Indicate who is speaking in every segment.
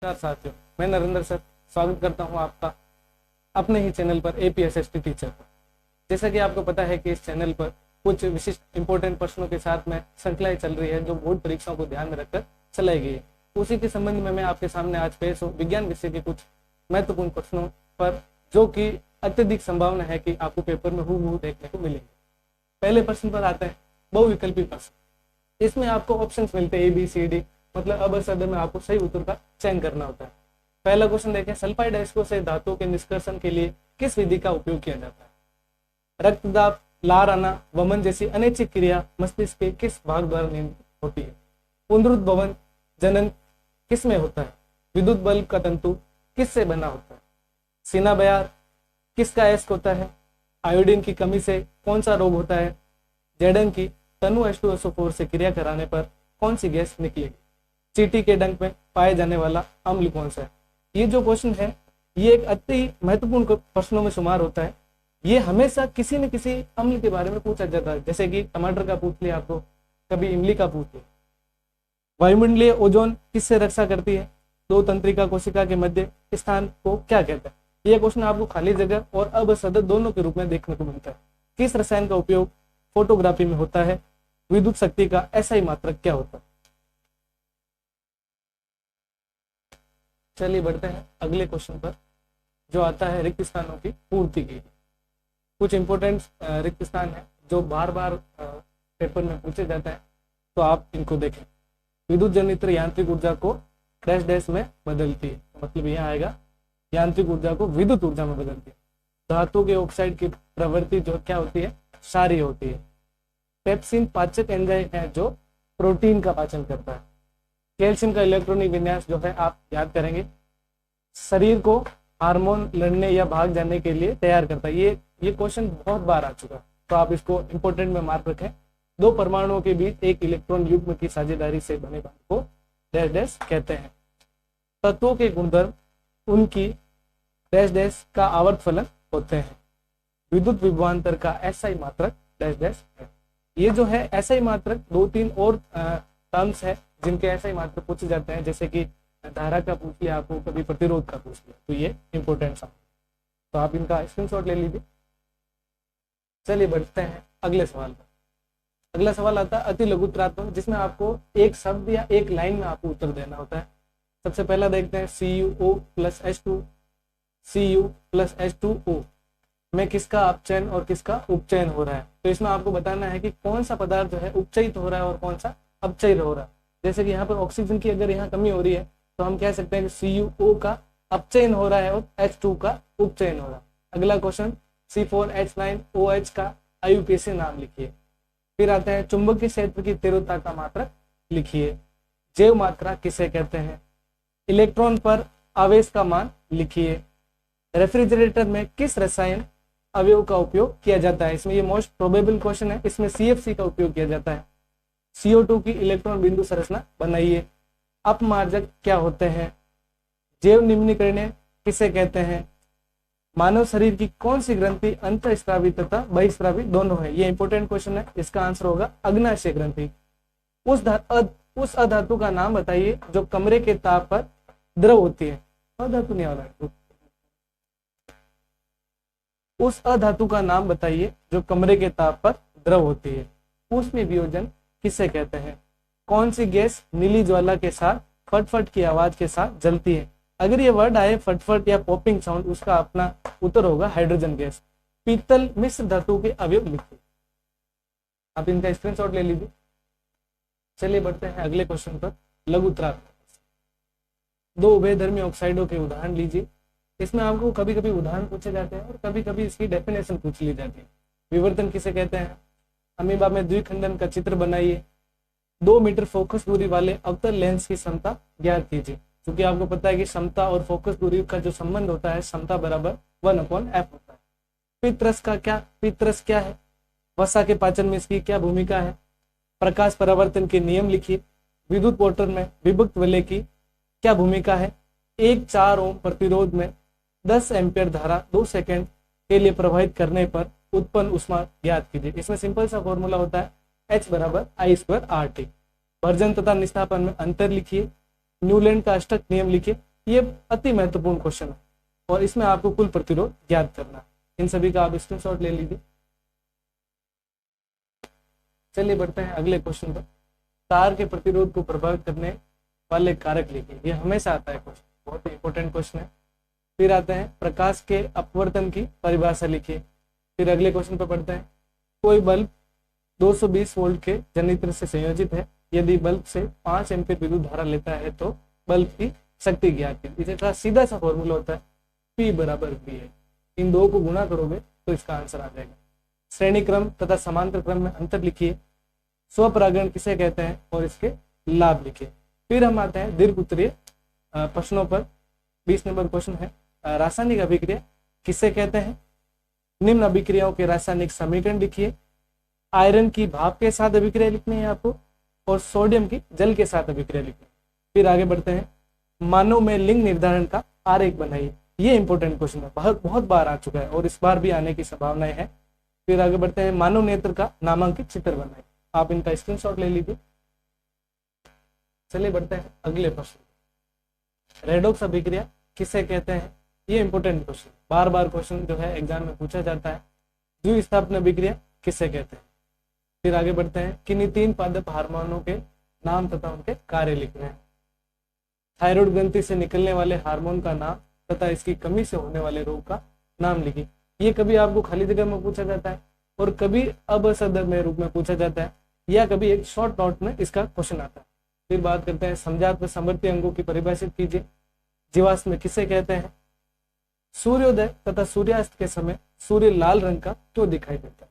Speaker 1: नमस्कार साथियों, मैं नरेंद्र सर स्वागत करता हूं आपका अपने ही चैनल पर एपीएसएसटी टीचर पर। जैसा कि आपको पता है कि इस चैनल पर कुछ विशिष्ट इंपॉर्टेंट प्रश्नों के साथ में श्रृंखलाएं चल रही है जो बोर्ड परीक्षाओं को ध्यान में रखकर चलाई गई है। उसी के संबंध में मैं आपके सामने आज पेश हूँ विज्ञान विषय के कुछ महत्वपूर्ण प्रश्नों पर, जो कि अत्यधिक संभावना है कि आपको पेपर में हूबहू देखने को मिलेंगे। पहले प्रश्न पर आते हैं, बहुविकल्पी प्रश्न। इसमें आपको ऑप्शन मिलते हैं ABCD, मतलब अब सदर में आपको सही उत्तर का चयन करना होता है। पहला क्वेश्चन देखें, सल्फाइड अयस्कों से धातुओं के निष्कर्षण के लिए किस विधि का उपयोग किया जाता है? रक्तदाब, लार आना, वमन जैसी अनैच्छिक क्रिया मस्तिष्क के किस भाग द्वारा नियंत्रित होती है? पुनरुद्भवन जनन किस में होता है? विद्युत बल्ब का तंतु किससे बना होता है? सीना बयार किसका अयस्क होता है? आयोडीन की कमी से कौन सा रोग होता है? जैडन की तनु H2SO4 से क्रिया कराने पर कौन सी गैस निकलेगी? चींटी के डंक में पाए जाने वाला अम्ल कौन सा है? ये जो क्वेश्चन है ये एक अति महत्वपूर्ण प्रश्नों में शुमार होता है। ये हमेशा किसी न किसी अम्ल के बारे में पूछा जाता है, जैसे कि टमाटर का पूछ लिया आपको, कभी इमली का पूछ लिया। वायुमंडलीय ओजोन किससे रक्षा करती है? दो तंत्रिका कोशिका के मध्य स्थान को क्या कहते हैं? यह क्वेश्चन आपको खाली जगह और अबसदर दोनों के रूप में देखने को मिलता है। किस रसायन का उपयोग फोटोग्राफी में होता है? विद्युत शक्ति का SI मात्रक क्या होता है? चलिए बढ़ते हैं अगले क्वेश्चन पर, जो आता है रिक्त स्थानों की पूर्ति के लिए। कुछ इंपॉर्टेंट रिक्त स्थान है जो बार बार पेपर में पूछे जाते हैं, तो आप इनको देखें। विद्युत जनित यांत्रिक ऊर्जा को डैश डैश में बदलती है, मतलब यहाँ आएगा यांत्रिक ऊर्जा को विद्युत ऊर्जा में बदलती है। धातु के ऑक्साइड की प्रवृत्ति जो क्या होती है? क्षारीय होती है। पेप्सिन पाचक एंजाइम है जो प्रोटीन का पाचन करता है। कैल्शियम का इलेक्ट्रॉनिक विन्यास जो है आप याद करेंगे, शरीर को हार्मोन लड़ने या भाग जाने के लिए तैयार करता है। ये क्वेश्चन बहुत बार आ चुका, तो आप इसको इंपोर्टेंट में मार्क रखें। दो परमाणुओं के बीच एक इलेक्ट्रॉन युग्म की साझेदारी से बने बंध को डैश डैश कहते हैं। तत्वों के गुणधर्म उनकी डैश डैश का आवर्त फलन होते हैं। विद्युत विभवांतर का SI मात्रक डैश डैश है। ये जो है SI मात्रक दो तीन और टर्म्स है जिनके SI मात्रक पूछे जाते हैं, जैसे कि धारा का पूछ लिया आपको, कभी प्रतिरोध का पूछ लिया, तो ये इंपॉर्टेंट सा, तो आप इनका स्क्रीनशॉट ले लीजिए। चलिए बढ़ते हैं अगले सवाल पर। अगला सवाल आता है अति लघुत्रात्मक, जिसमें आपको एक शब्द या एक लाइन में आपको उत्तर देना होता है। सबसे पहला देखते हैं CuO + H2, Cu + H2O में किसका अपचयन और किसका उपचयन हो रहा है? तो इसमें आपको बताना है कि कौन सा पदार्थ जो है उपचयित हो रहा है और कौन सा अपचयित हो रहा है। जैसे कि यहाँ पर ऑक्सीजन की अगर यहाँ कमी हो रही है तो हम कह सकते हैं कि CuO का अपचयन हो रहा है और H2 का उपचयन हो रहा है। अगला क्वेश्चन C4H9OH का IUPAC नाम लिखिए। फिर आते हैं चुंबकीय क्षेत्र की तीव्रता का मात्रक लिखिए। जैव मात्रा किसे कहते हैं? इलेक्ट्रॉन पर आवेश का मान लिखिए। रेफ्रिजरेटर में किस रसायन अवयव का उपयोग किया जाता है? इसमें ये मोस्ट प्रोबेबल क्वेश्चन है, इसमें CFC का उपयोग किया जाता है। CO2 की इलेक्ट्रॉन बिंदु संरचना बनाइए। अपमार्जक क्या होते हैं? जैव निम्नीकरण किसे कहते हैं? मानव शरीर की कौन सी ग्रंथि अंतःस्रावी तथा बहिस्रावी दोनों है? ये इंपॉर्टेंट क्वेश्चन है, इसका आंसर होगा अग्नाशय ग्रंथि। उस अधातु का नाम बताइए जो कमरे के ताप पर द्रव होती है। अधातु नहीं वाला, उस अधातु का नाम बताइए जो कमरे के ताप पर द्रव होती है। ऊष्मीय वियोजन किसे कहते हैं? कौन सी गैस नीली ज्वाला के साथ फटफट की आवाज के साथ जलती है? अगर ये वर्ड आए फटफट या पॉपिंग साउंड, उसका अपना उत्तर होगा हाइड्रोजन गैस। पीतल मिश्र धातु के अवयव लिखिए। आप इनका स्क्रीनशॉट ले लीजिए। चलिए बढ़ते हैं अगले क्वेश्चन पर, लघुत्रात्मक। दो उभयधर्मी ऑक्साइडों के उदाहरण लीजिए। इसमें आपको कभी कभी उदाहरण पूछे जाते हैं और कभी कभी इसकी डेफिनेशन पूछ ली जाती है। विवर्तन किसे कहते हैं? अमीबा में द्विखंडन का चित्र बनाइए। 2 मीटर फोकस दूरी वाले अवतल लेंस की क्षमता ज्ञात कीजिए। क्योंकि आपको पता है कि क्षमता और फोकस दूरी का जो संबंध होता है, क्षमता बराबर 1/f होता है। पितरस क्या है? वसा के पाचन में इसकी क्या भूमिका है? प्रकाश परावर्तन के नियम लिखिए। विद्युत मोटर में विभक्त वलय की क्या भूमिका है? 1 4 ओम प्रतिरोध में 10 एम्पियर धारा 2 सेकंड के लिए प्रवाहित करने पर उत्पन्न ऊष्मा ज्ञात कीजिए। इसमें सिंपल सा फॉर्मूला होता है H = I² RT। वर्जन तथा निस्थापन में अंतर लिखिए। न्यूलैंड का अष्टक नियम लिखिए। ये अति महत्वपूर्ण क्वेश्चन है और इसमें आपको कुल प्रतिरोध ज्ञात करना है। इन सभी का आप स्क्रीनशॉट ले लीजिए। चलिए बढ़ते हैं अगले क्वेश्चन पर। तार के प्रतिरोध को प्रभावित करने वाले कारक लिखिए। ये हमेशा आता है क्वेश्चन, बहुत ही इंपॉर्टेंट क्वेश्चन है। फिर आते हैं प्रकाश के अपवर्तन की परिभाषा लिखिए। फिर अगले क्वेश्चन पर पढ़ते हैं कोई बल्ब 220 वोल्ट के जनरेटर से संयोजित है, यदि बल्ब से 5 एम्पीयर विद्युत धारा लेता है तो बल्ब की शक्ति ज्ञात कीजिए। इसका सीधा सा फॉर्मूला होता है P बराबर VI। इन दो को गुणा करोगे तो इसका आंसर आ जाएगा। श्रेणी क्रम तथा समांतर क्रम में अंतर लिखिए। स्वपरागण किसे कहते हैं और इसके लाभ लिखिए। फिर हम आते हैं दीर्घ उत्तरीय प्रश्नों पर। 20 नंबर क्वेश्चन है रासायनिक अभिक्रिया किसे कहते हैं। निम्न अभिक्रियाओं के रासायनिक समीकरण लिखिए। आयरन की भाप के साथ अभिक्रिया लिखनी है आपको और सोडियम की जल के साथ अभिक्रिया लिखनी है। फिर आगे बढ़ते हैं मानव में लिंग निर्धारण का आरेख बनाइए। ये इंपॉर्टेंट क्वेश्चन है, बहुत बार आ चुका है और इस बार भी आने की संभावनाएं है। फिर आगे बढ़ते हैं मानव नेत्र का नामांकित चित्र बनाइए। आप इनका स्क्रीनशॉट ले लीजिए। चलिए बढ़ते हैं अगले प्रश्न। रेडॉक्स अभिक्रिया किसे कहते हैं। ये इंपॉर्टेंट क्वेश्चन, बार बार क्वेश्चन जो है एग्जाम में पूछा जाता है। द्विस्थापन अभिक्रिया किसे कहते हैं। फिर आगे बढ़ते हैं किन्हीं 3 पादप हार्मोनों के नाम तथा उनके कार्य लिखने हैं। थायराइड ग्रंथि से निकलने वाले हार्मोन का नाम तथा इसकी कमी से होने वाले रोग का नाम लिखिए। ये कभी आपको खाली जगह में पूछा जाता है और कभी अबसद में रूप में पूछा जाता है या कभी एक शॉर्ट नोट में इसका क्वेश्चन आता है। फिर बात करते हैं समजात व समवर्ती अंगों की परिभाषित कीजिए। जीवाश्म किसे कहते हैं। सूर्योदय तथा सूर्यास्त के समय सूर्य लाल रंग का क्यों दिखाई देता है।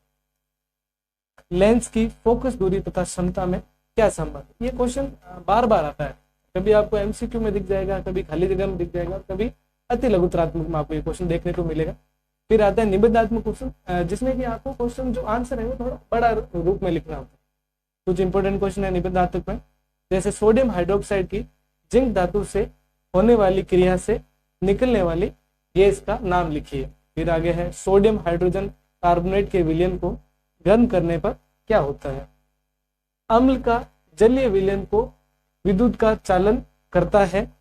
Speaker 1: लेंस की फोकस दूरी तथा क्षमता में क्या संबंध। ये क्वेश्चन बार बार आता है, कभी आपको एमसीक्यू में दिख जाएगा, कभी खाली जगह में दिख जाएगा, कभी अति लघुत्रात्मक में आपको ये क्वेश्चन देखने को मिलेगा। फिर आता है निबंधात्मक क्वेश्चन जिसमें कि आपको क्वेश्चन जो आंसर है वो थोड़ा बड़ा रूप में लिखना होता है। कुछ इंपोर्टेंट क्वेश्चन है निबंधात्मक में, जैसे सोडियम हाइड्रोक्साइड की जिंक धातु से होने वाली क्रिया से निकलने वाली गैस का नाम लिखिए। फिर आगे है सोडियम हाइड्रोजन कार्बोनेट के विलयन को गर्म करने पर क्या होता है। अम्ल का जलीय विलयन को विद्युत का चालन करता है,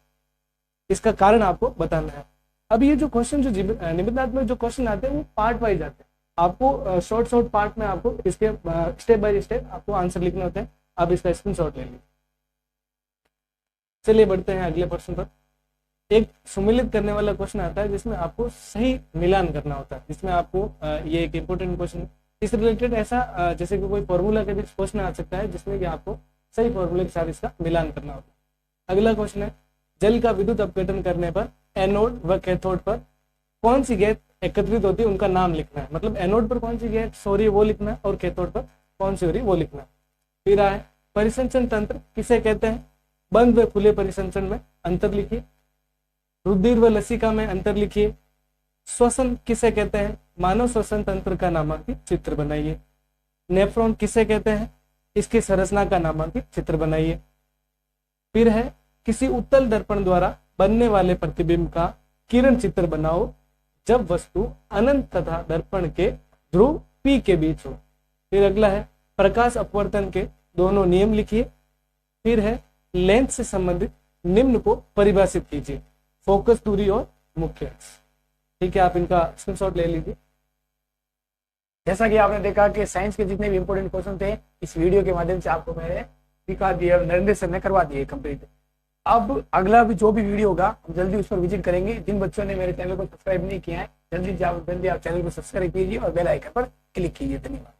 Speaker 1: इसका कारण आपको बताना है। अब ये जो क्वेश्चन जो निबंधात्मक जो क्वेश्चन आते हैं वो पार्ट वाइज आते हैं। आपको शॉर्ट पार्ट में आपको इसके स्टेप बाय स्टेप आपको आंसर लिखने होते हैं। आप इसका स्क्रीनशॉट ले लीजिए। चलिए बढ़ते हैं अगले प्रश्न पर। एक सुमेलित करने वाला क्वेश्चन आता है जिसमें आपको सही मिलान करना होता है, जिसमें आपको ये एक इंपॉर्टेंट क्वेश्चन है। इस रिलेटेड ऐसा जैसे कि कोई फॉर्मूला का भी क्वेश्चन आ सकता है जिसमें कि आपको सही फॉर्मूले के साथ इसका मिलान करना होता है। अगला क्वेश्चन है जल का विद्युत अपघटन करने पर एनोड व कैथोड पर कौन सी गैस एकत्रित होती है, उनका नाम लिखना है। मतलब एनोड पर कौन सी गैस हो रही है वो लिखना है और कैथोड पर कौन सी हो रही है वो लिखना है। फिर आए परिसंचरण तंत्र किसे कहते हैं। बंद व खुले परिसंचरण में अंतर लिखिए। रुधिर व लसिका में अंतर लिखिए। श्वसन किसे कहते हैं। मानव श्वसन तंत्र का नामांकित चित्र बनाइए। नेफ्रॉन किसे कहते हैं, इसकी संरचना का नामांकित चित्र बनाइए। फिर है किसी उत्तल दर्पण द्वारा बनने वाले प्रतिबिंब का किरण चित्र बनाओ जब वस्तु अनंत तथा दर्पण के ध्रुव P के बीच हो। फिर अगला है प्रकाश अपवर्तन के दोनों नियम लिखिए। फिर है लेंस से संबंधित निम्न को परिभाषित कीजिए। फोकस दूरी और मुख्य अक्ष। ठीक है, आप इनका स्क्रीनशॉट ले लीजिए।
Speaker 2: जैसा कि आपने देखा कि साइंस के जितने भी इंपॉर्टेंट क्वेश्चन थे इस वीडियो के माध्यम से आपको मैंने दिखा दिए, नरेंद्र सर ने करवा दिए कंप्लीट। अब अगला भी जो भी वीडियो होगा हम जल्दी उस पर विजिट करेंगे। जिन बच्चों ने मेरे चैनल को सब्सक्राइब नहीं किया है जल्दी आप चैनल को सब्सक्राइब कीजिए और बेल आइकन पर क्लिक कीजिए। धन्यवाद।